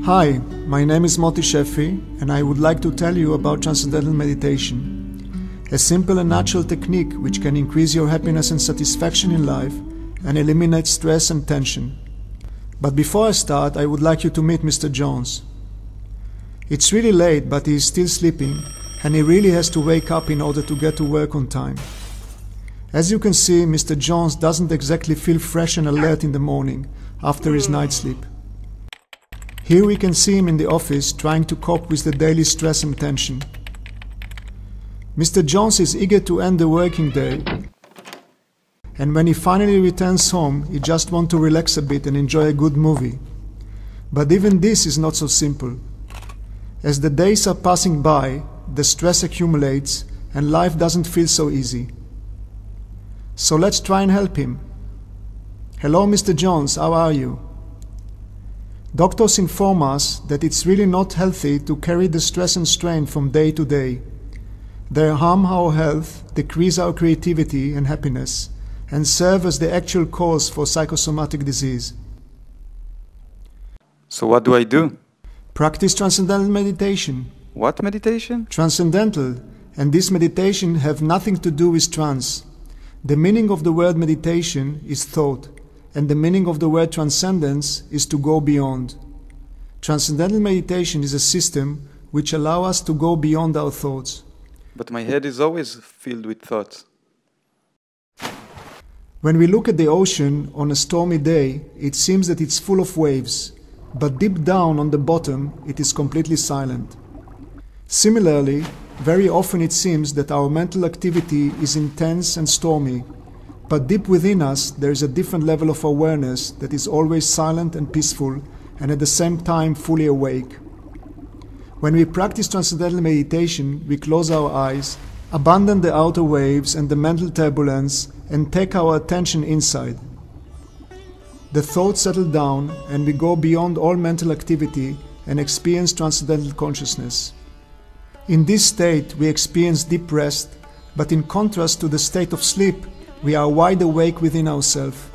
Hi, my name is Moti Shefi, and I would like to tell you about Transcendental Meditation, a simple and natural technique which can increase your happiness and satisfaction in life and eliminate stress and tension. But before I start, I would like you to meet Mr. Jones. It's really late, but he is still sleeping, and he really has to wake up in order to get to work on time. As you can see, Mr. Jones doesn't exactly feel fresh and alert in the morning after his night sleep. Here we can see him in the office trying to cope with the daily stress and tension. Mr. Jones is eager to end the working day, and when he finally returns home, he just wants to relax a bit and enjoy a good movie. But even this is not so simple. As the days are passing by, the stress accumulates and life doesn't feel so easy. So let's try and help him. Hello, Mr. Jones, how are you? Doctors inform us that it's really not healthy to carry the stress and strain from day to day. They harm our health, decrease our creativity and happiness, and serve as the actual cause for psychosomatic disease. So what do I do? Practice Transcendental Meditation. What meditation? Transcendental, and this meditation have nothing to do with trance. The meaning of the word meditation is thought, and the meaning of the word transcendence is to go beyond. Transcendental meditation is a system which allows us to go beyond our thoughts. But my head is always filled with thoughts. When we look at the ocean on a stormy day, it seems that it's full of waves, but deep down on the bottom, it is completely silent. Similarly, very often it seems that our mental activity is intense and stormy, but deep within us there is a different level of awareness that is always silent and peaceful and at the same time fully awake. When we practice Transcendental Meditation, we close our eyes, abandon the outer waves and the mental turbulence, and take our attention inside. The thoughts settle down and we go beyond all mental activity and experience transcendental consciousness. In this state we experience deep rest, but in contrast to the state of sleep, we are wide awake within ourselves.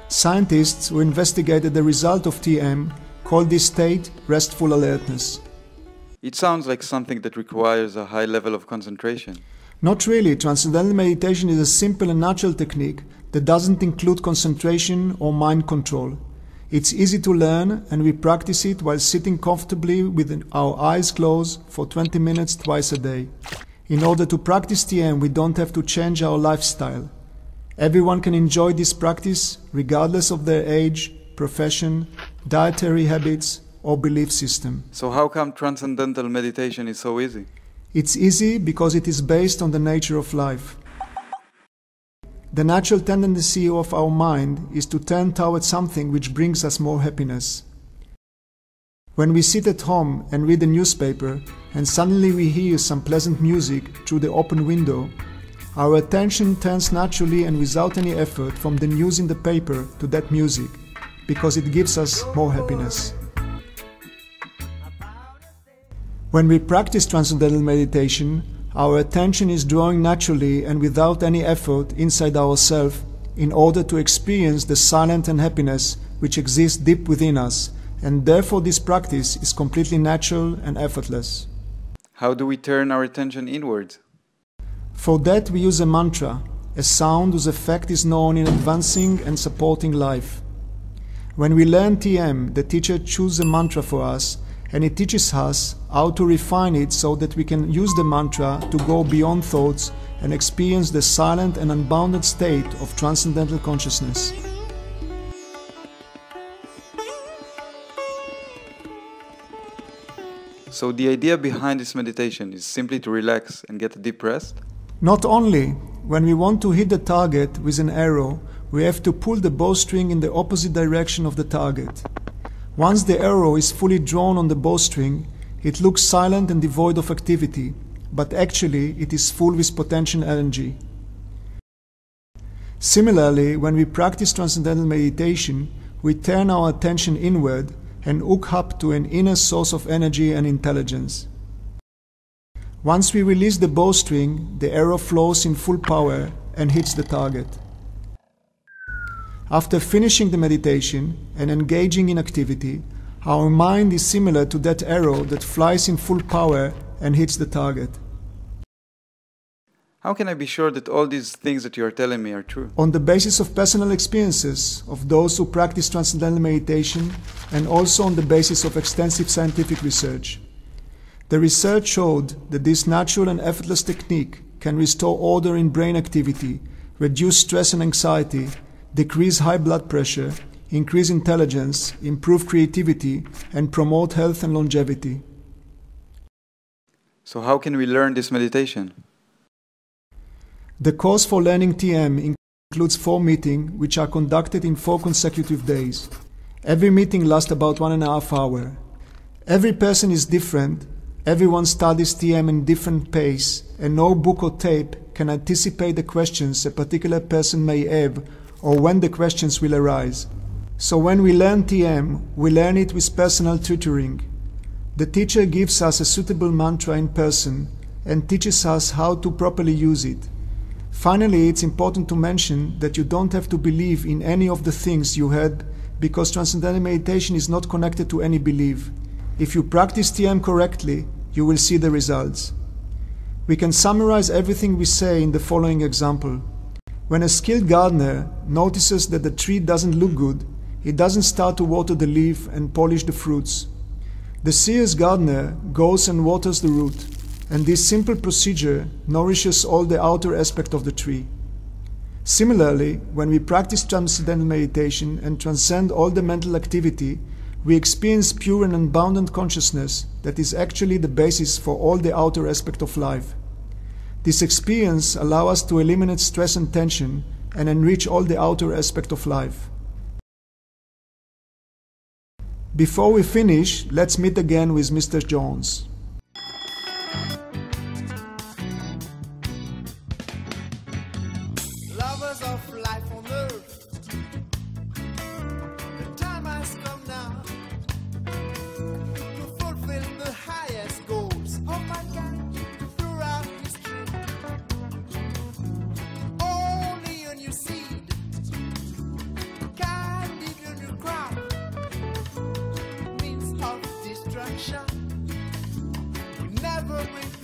Scientists who investigated the result of TM call this state restful alertness. It sounds like something that requires a high level of concentration. Not really. Transcendental meditation is a simple and natural technique that doesn't include concentration or mind control. It's easy to learn, and we practice it while sitting comfortably with our eyes closed for 20 minutes twice a day. In order to practice TM, we don't have to change our lifestyle. Everyone can enjoy this practice regardless of their age, profession, dietary habits, or belief system. So how come Transcendental Meditation is so easy? It's easy because it is based on the nature of life. The natural tendency of our mind is to turn towards something which brings us more happiness. When we sit at home and read a newspaper and suddenly we hear some pleasant music through the open window, our attention turns naturally and without any effort from the news in the paper to that music, because it gives us more happiness. When we practice Transcendental Meditation, our attention is drawing naturally and without any effort inside ourselves in order to experience the silence and happiness which exists deep within us, and therefore this practice is completely natural and effortless. How do we turn our attention inwards? For that we use a mantra, a sound whose effect is known in advancing and supporting life. When we learn TM, the teacher chooses a mantra for us, and it teaches us how to refine it so that we can use the mantra to go beyond thoughts and experience the silent and unbounded state of transcendental consciousness. So the idea behind this meditation is simply to relax and get a deep rest? Not only. When we want to hit the target with an arrow, we have to pull the bowstring in the opposite direction of the target. Once the arrow is fully drawn on the bowstring, it looks silent and devoid of activity, but actually it is full with potential energy. Similarly, when we practice Transcendental Meditation, we turn our attention inward and hook up to an inner source of energy and intelligence. Once we release the bowstring, the arrow flows in full power and hits the target. After finishing the meditation and engaging in activity, Our mind is similar to that arrow that flies in full power and hits the target. How can I be sure that all these things that you are telling me are true? On the basis of personal experiences of those who practice Transcendental Meditation, and also on the basis of extensive scientific research. The research showed that this natural and effortless technique can restore order in brain activity, reduce stress and anxiety, decrease high blood pressure, increase intelligence, improve creativity, and promote health and longevity. So how can we learn this meditation? The course for learning TM includes 4 meetings which are conducted in 4 consecutive days. Every meeting lasts about 1.5 hours. Every person is different, everyone studies TM in different pace, and no book or tape can anticipate the questions a particular person may have or when the questions will arise. So when we learn TM, we learn it with personal tutoring. The teacher gives us a suitable mantra in person and teaches us how to properly use it. Finally, it's important to mention that you don't have to believe in any of the things you heard, because Transcendental Meditation is not connected to any belief. If you practice TM correctly, you will see the results. We can summarize everything we say in the following example. When a skilled gardener notices that the tree doesn't look good, he doesn't start to water the leaf and polish the fruits. The serious gardener goes and waters the root, and this simple procedure nourishes all the outer aspect of the tree. Similarly, when we practice Transcendental Meditation and transcend all the mental activity, we experience pure and unbounded consciousness that is actually the basis for all the outer aspect of life. This experience allows us to eliminate stress and tension and enrich all the outer aspect of life. Before we finish, let's meet again with Mr. Jones. Lovers of life on earth, the time has come now to fulfill the highest goals of mankind throughout history. Only a new seed can give a new crop, means of destruction. Never bring